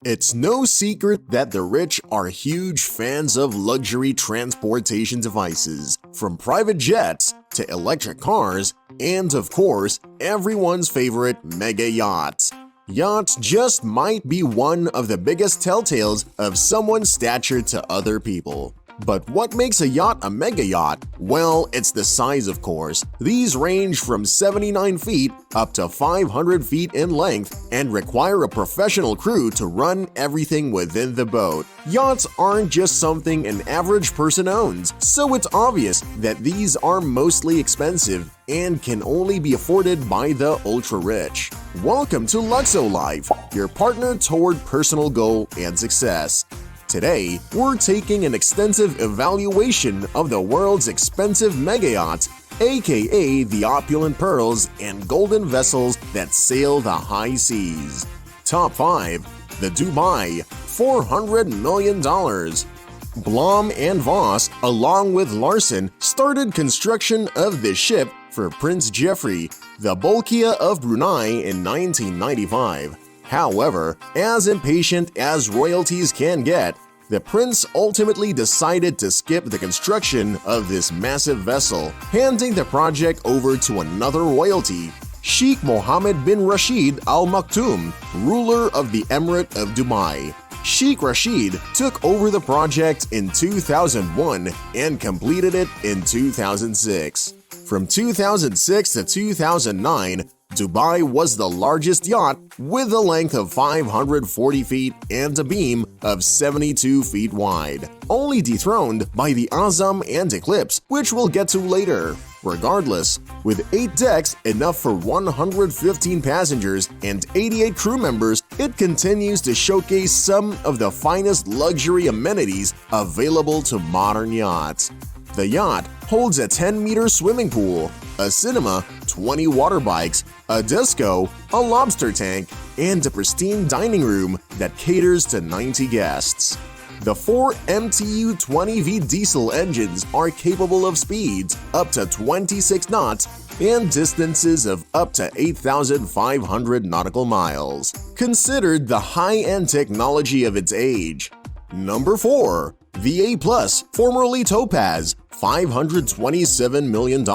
It's no secret that the rich are huge fans of luxury transportation devices, from private jets to electric cars, and of course, everyone's favorite mega yachts. Yachts just might be one of the biggest telltales of someone's stature to other people. But what makes a yacht a mega yacht? Well, it's the size, of course. These range from 79 feet up to 500 feet in length and require a professional crew to run everything within the boat. Yachts aren't just something an average person owns, so it's obvious that these are mostly expensive and can only be afforded by the ultra-rich. Welcome to Luxo-Life, your partner toward personal goal and success. Today, we're taking an extensive evaluation of the world's expensive mega yachts, aka the opulent pearls and golden vessels that sail the high seas. Top 5. The Dubai, $400 million. Blom and Voss, along with Larsen, started construction of this ship for Prince Jeffrey, the Bolkiah of Brunei in 1995. However, as impatient as royalties can get, the prince ultimately decided to skip the construction of this massive vessel, handing the project over to another royalty, Sheikh Mohammed bin Rashid Al Maktoum, ruler of the Emirate of Dubai. Sheikh Rashid took over the project in 2001 and completed it in 2006. From 2006 to 2009, Dubai was the largest yacht with a length of 540 feet and a beam of 72 feet wide, only dethroned by the Azam and Eclipse, which we'll get to later. Regardless, with 8 decks, enough for 115 passengers and 88 crew members, it continues to showcase some of the finest luxury amenities available to modern yachts. The yacht holds a 10-meter swimming pool, a cinema, 20 water bikes, a disco, a lobster tank, and a pristine dining room that caters to 90 guests. The 4 MTU 20V diesel engines are capable of speeds up to 26 knots and distances of up to 8,500 nautical miles, considered the high-end technology of its age. Number 4. The A+, formerly Topaz, $527 million.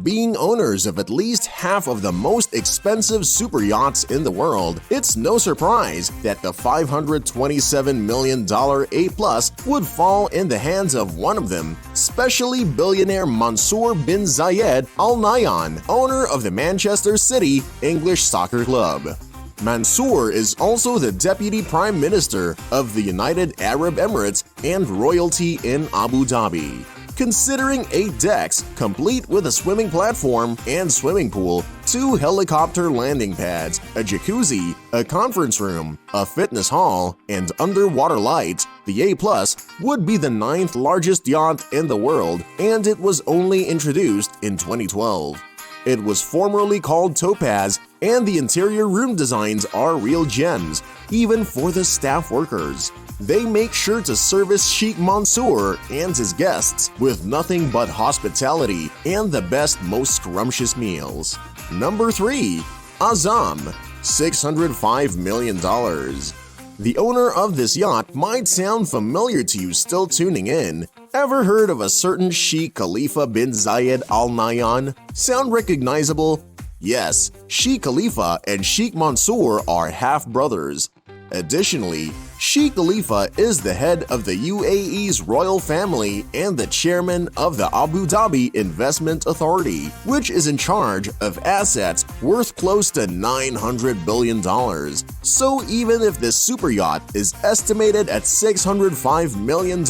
Being owners of at least half of the most expensive super yachts in the world, it's no surprise that the $527 million A+ would fall in the hands of one of them, especially billionaire Mansour bin Zayed Al Nahyan, owner of the Manchester City English Soccer Club. Mansour is also the Deputy Prime Minister of the United Arab Emirates and royalty in Abu Dhabi. Considering 8 decks, complete with a swimming platform and swimming pool, 2 helicopter landing pads, a jacuzzi, a conference room, a fitness hall, and underwater lights, the A+ would be the 9th largest yacht in the world, and it was only introduced in 2012. It was formerly called Topaz, and the interior room designs are real gems, even for the staff workers. They make sure to service Sheikh Mansour and his guests with nothing but hospitality and the best, most scrumptious meals. Number 3. Azam, $605 million. The owner of this yacht might sound familiar to you still tuning in. Ever heard of a certain Sheikh Khalifa bin Zayed Al Nahyan? Sound recognizable? Yes, Sheikh Khalifa and Sheikh Mansour are half-brothers. Additionally, Sheikh Khalifa is the head of the UAE's royal family and the chairman of the Abu Dhabi Investment Authority, which is in charge of assets worth close to $900 billion. So even if this super yacht is estimated at $605 million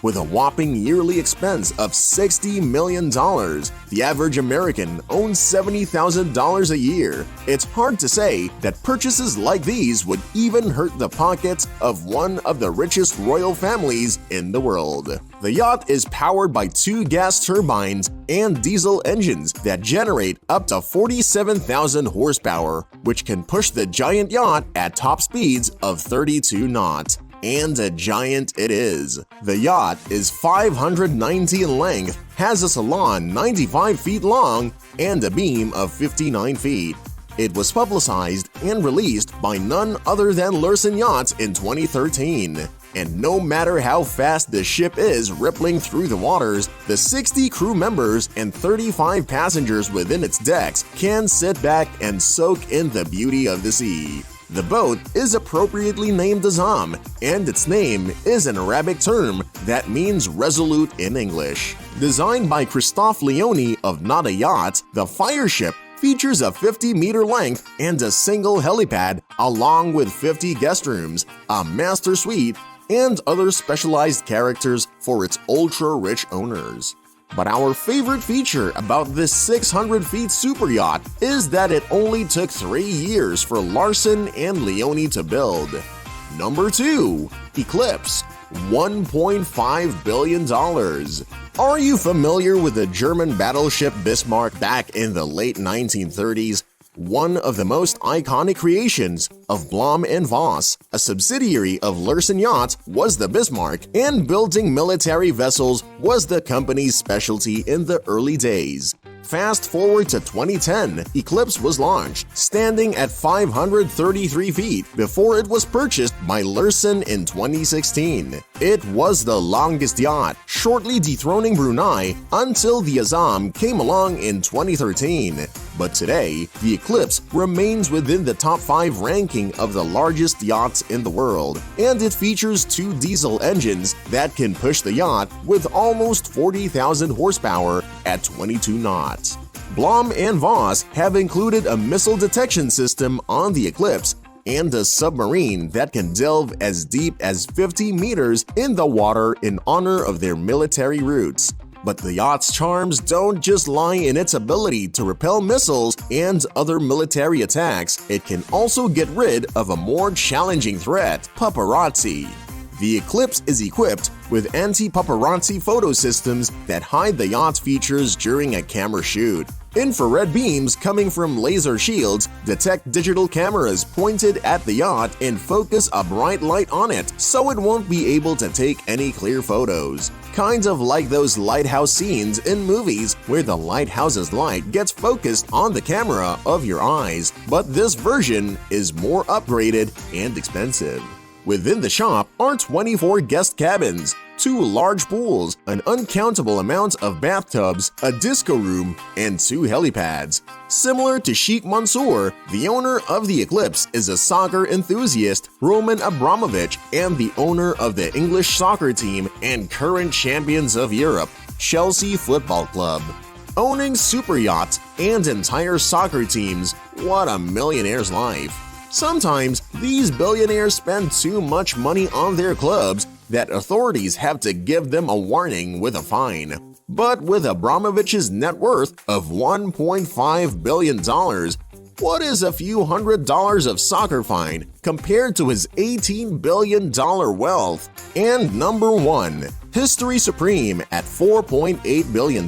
with a whopping yearly expense of $60 million, the average American owns $70,000 a year. It's hard to say that purchases like these would even hurt the pockets of one of the richest royal families in the world. The yacht is powered by 2 gas turbines and diesel engines that generate up to 47,000 horsepower, which can push the giant yacht at top speeds of 32 knots. And a giant it is. The yacht is 590 in length, has a salon 95 feet long, and a beam of 59 feet. It was publicized and released by none other than Larsen Yachts in 2013. And no matter how fast the ship is rippling through the waters, the 60 crew members and 35 passengers within its decks can sit back and soak in the beauty of the sea. The boat is appropriately named Azam, and its name is an Arabic term that means resolute in English. Designed by Christophe Leone of Nada Yachts, the Fireship features a 50-meter length and a single helipad along with 50 guest rooms, a master suite, and other specialized characters for its ultra-rich owners. But our favorite feature about this 600-feet super yacht is that it only took 3 years for Larsen and Leone to build. Number 2. Eclipse, $1.5 billion. Are you familiar with the German battleship Bismarck back in the late 1930s? One of the most iconic creations of Blohm & Voss, a subsidiary of Larsen Yachts, was the Bismarck, and building military vessels was the company's specialty in the early days. Fast forward to 2010, Eclipse was launched, standing at 533 feet before it was purchased by Larsen in 2016. It was the longest yacht, shortly dethroning Brunei until the Azam came along in 2013. But today, the Eclipse remains within the top 5 ranking of the largest yachts in the world, and it features 2 diesel engines that can push the yacht with almost 40,000 horsepower at 22 knots. Blohm & Voss have included a missile detection system on the Eclipse and a submarine that can delve as deep as 50 meters in the water in honor of their military roots. But the yacht's charms don't just lie in its ability to repel missiles and other military attacks. It can also get rid of a more challenging threat, paparazzi. The Eclipse is equipped with anti-paparazzi photo systems that hide the yacht's features during a camera shoot. Infrared beams coming from laser shields detect digital cameras pointed at the yacht and focus a bright light on it so it won't be able to take any clear photos. Kind of like those lighthouse scenes in movies where the lighthouse's light gets focused on the camera of your eyes, but this version is more upgraded and expensive. Within the shop are 24 guest cabins, 2 large pools, an uncountable amount of bathtubs, a disco room, and 2 helipads. Similar to Sheikh Mansour, the owner of the Eclipse is a soccer enthusiast, Roman Abramovich, and the owner of the English soccer team and current champions of Europe, Chelsea Football Club. Owning super yachts and entire soccer teams, what a millionaire's life. Sometimes, these billionaires spend too much money on their clubs that authorities have to give them a warning with a fine. But with Abramovich's net worth of $1.5 billion, what is a few $100s of soccer fine compared to his $18 billion wealth? And number 1, History Supreme at $4.8 billion.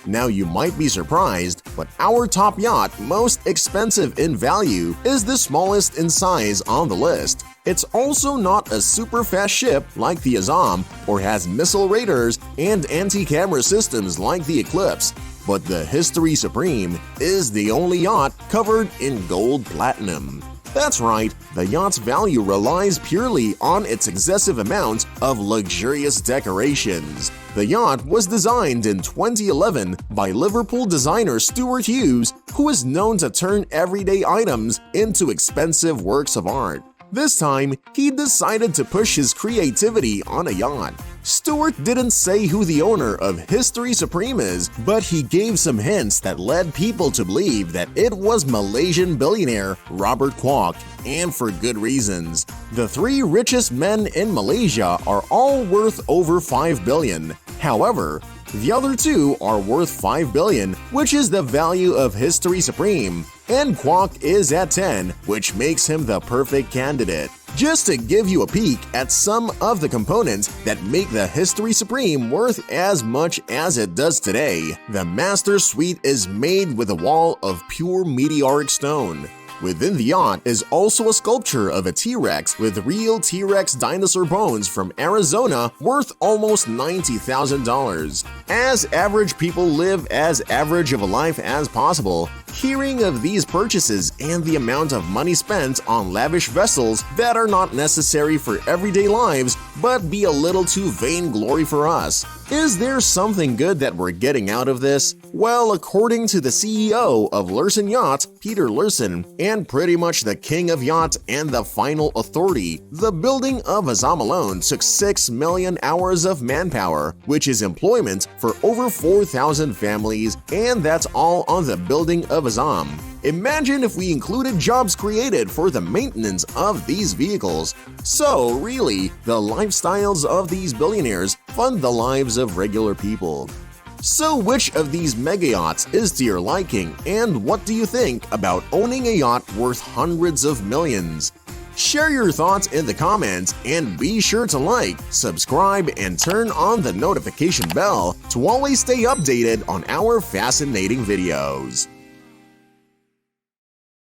Now you might be surprised, but our top yacht, most expensive in value, is the smallest in size on the list. It's also not a super fast ship like the Azam or has missile radars and anti-camera systems like the Eclipse, but the History Supreme is the only yacht covered in gold platinum. That's right, the yacht's value relies purely on its excessive amount of luxurious decorations. The yacht was designed in 2011 by Liverpool designer Stuart Hughes, who is known to turn everyday items into expensive works of art. This time, he decided to push his creativity on a yacht. Stuart didn't say who the owner of History Supreme is, but he gave some hints that led people to believe that it was Malaysian billionaire Robert Kwok, and for good reasons. The 3 richest men in Malaysia are all worth over $5 billion. However, the other 2 are worth $5 billion, which is the value of History Supreme, and Kwok is at 10, which makes him the perfect candidate. Just to give you a peek at some of the components that make the History Supreme worth as much as it does today, the Master Suite is made with a wall of pure meteoric stone. Within the yacht is also a sculpture of a T-Rex with real T-Rex dinosaur bones from Arizona worth almost $90,000. As average people live as average of a life as possible, Hearing of these purchases and the amount of money spent on lavish vessels that are not necessary for everyday lives but be a little too vainglory for us, is there something good that we're getting out of this? Well, according to the CEO of Lursen Yacht, Peter Lursen, and pretty much the king of yacht and the final authority, the building of Azam alone took 6 million hours of manpower, which is employment for over 4,000 families, and that's all on the building of Azam. Imagine if we included jobs created for the maintenance of these vehicles. So really, the lifestyles of these billionaires fund the lives of regular people. So which of these mega yachts is to your liking, and what do you think about owning a yacht worth hundreds of millions? Share your thoughts in the comments and be sure to like, subscribe, and turn on the notification bell to always stay updated on our fascinating videos.